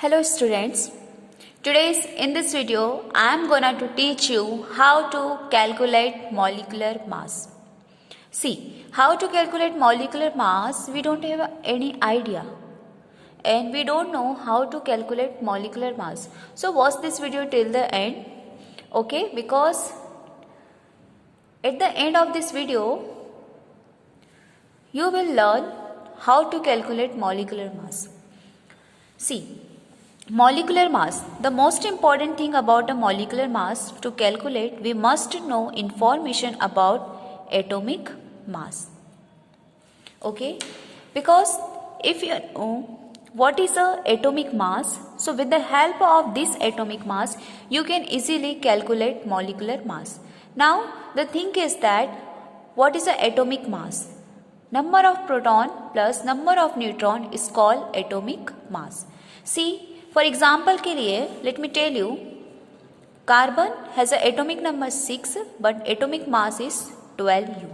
Hello students, in this video I am gonna to teach you how to calculate molecular mass. See, how to calculate molecular mass, we don't have any idea and we don't know how to calculate molecular mass. So watch this video till the end, okay, because at the end of this video you will learn how to calculate molecular mass. See, molecular mass. The most important thing about a molecular mass to calculate, we must know information about atomic mass. Okay? Because if you know what is a atomic mass, so with the help of this atomic mass, you can easily calculate molecular mass. Now, the thing is that what is a atomic mass? Number of proton plus number of neutron is called atomic mass. See, for example के लिए let me tell you, carbon has a atomic number 6 but atomic mass is 12U.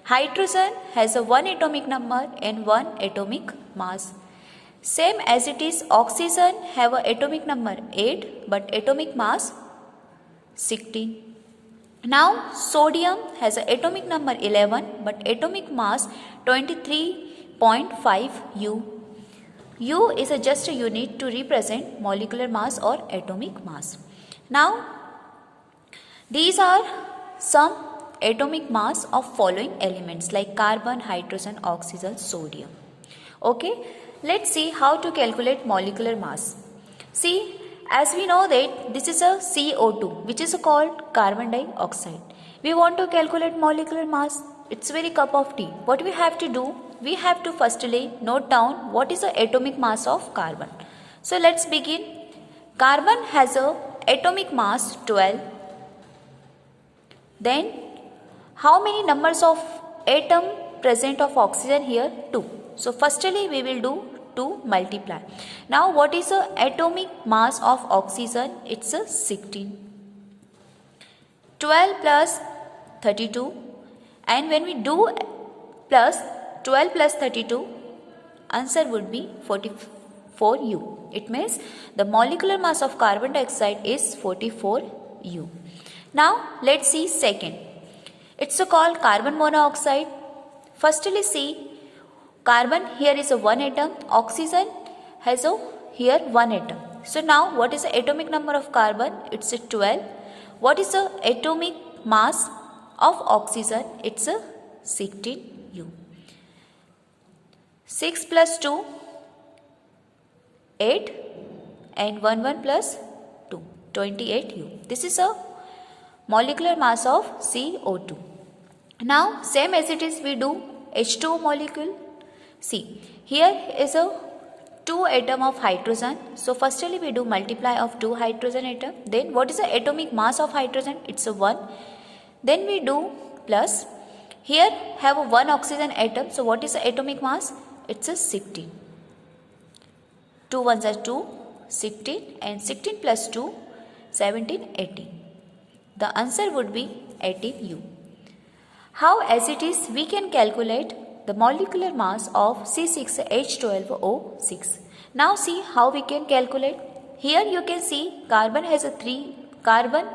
Hydrogen has a 1 atomic number and 1 atomic mass. Same as it is, oxygen have a atomic number 8 but atomic mass 16. Now sodium has an atomic number 11 but atomic mass 23.5 U. U is just a unit to represent molecular mass or atomic mass. Now these are some atomic mass of following elements like carbon, hydrogen, oxygen, sodium. Okay, let's see how to calculate molecular mass. See, as we know that this is a CO2 which is called carbon dioxide. We want to calculate molecular mass. It's very cup of tea. What we have to do? We have to firstly note down what is the atomic mass of carbon. So let's begin. Carbon has a atomic mass 12. Then how many numbers of atom present of oxygen here? 2. So firstly we will do 2 multiply. Now what is the atomic mass of oxygen? It's a 16. 12 plus 32, and when we do plus 12 plus 32, answer would be 44U. It means the molecular mass of carbon dioxide is 44U. Now let's see second. It's called carbon monoxide. Firstly see, carbon here is a 1 atom, oxygen has a here 1 atom. So now what is the atomic number of carbon? It's a 12. What is the atomic mass of oxygen? It's a 16U. 6 plus 2, 8, and 1 plus 2, 28U. This is a molecular mass of CO2. Now same as it is, we do H2O molecule. See, here is a 2 atom of hydrogen. So firstly we do multiply of 2 hydrogen atom. Then what is the atomic mass of hydrogen? It's a 1. Then we do plus. Here have a 1 oxygen atom. So what is the atomic mass? It's a 16. 2 ones are 2, 16, and 16 plus 2, 17, 18. The answer would be 18U. How as it is, we can calculate the molecular mass of C6H12O6. Now see how we can calculate. Here you can see carbon has a 3 carbon.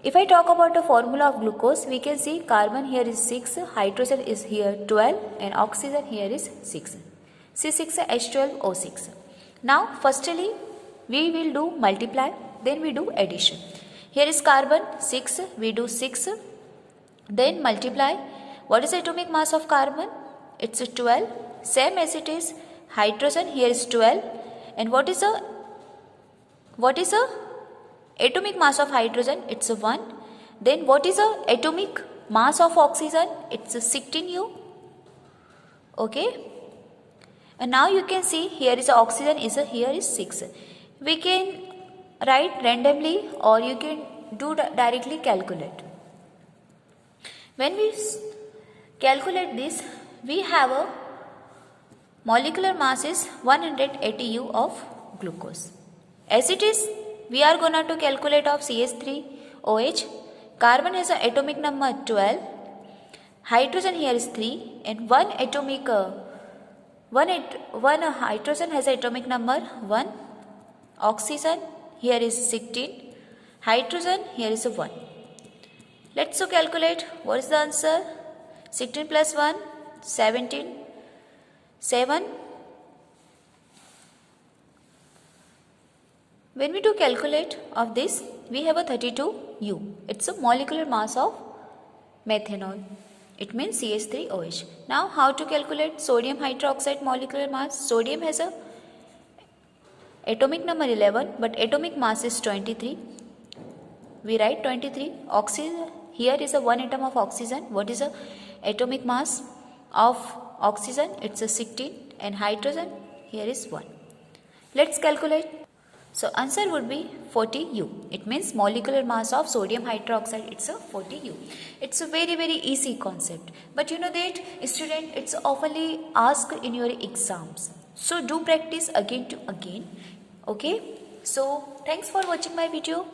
If I talk about the formula of glucose, we can see carbon here is 6, hydrogen is here 12, and oxygen here is 6. C6H12O6. Now firstly we will do multiply, then we do addition. Here is carbon 6, we do 6, then multiply. What is the atomic mass of carbon? It's a 12. Same as it is, hydrogen here is 12. And what is the atomic mass of hydrogen? It's a 1. Then what is the atomic mass of oxygen? It's a 16U. Okay. And now you can see here is a oxygen here is 6. We can write randomly or you can do directly calculate. When we calculate this, we have a molecular mass is 180U of glucose. As it is, we are gonna to calculate of CH3OH. Carbon has an atomic number 12. Hydrogen here is 3 and 1 one hydrogen has atomic number 1, oxygen here is 16, hydrogen here is a 1. Let's so calculate. What is the answer? 16 plus 1, 17, 7. When we do calculate of this, we have a 32U. It's a molecular mass of methanol. It means CH3OH. Now how to calculate sodium hydroxide molecular mass? Sodium has a atomic number 11 but atomic mass is 23. We write 23. Oxygen, here is a 1 atom of oxygen. What is the atomic mass of oxygen? It's a 16 and hydrogen here is 1. Let's calculate. So answer would be 40U. It means molecular mass of sodium hydroxide, it's a 40U. It's a very easy concept. But you know that student, it's oftenly asked in your exams. So do practice again to again. Okay. So thanks for watching my video.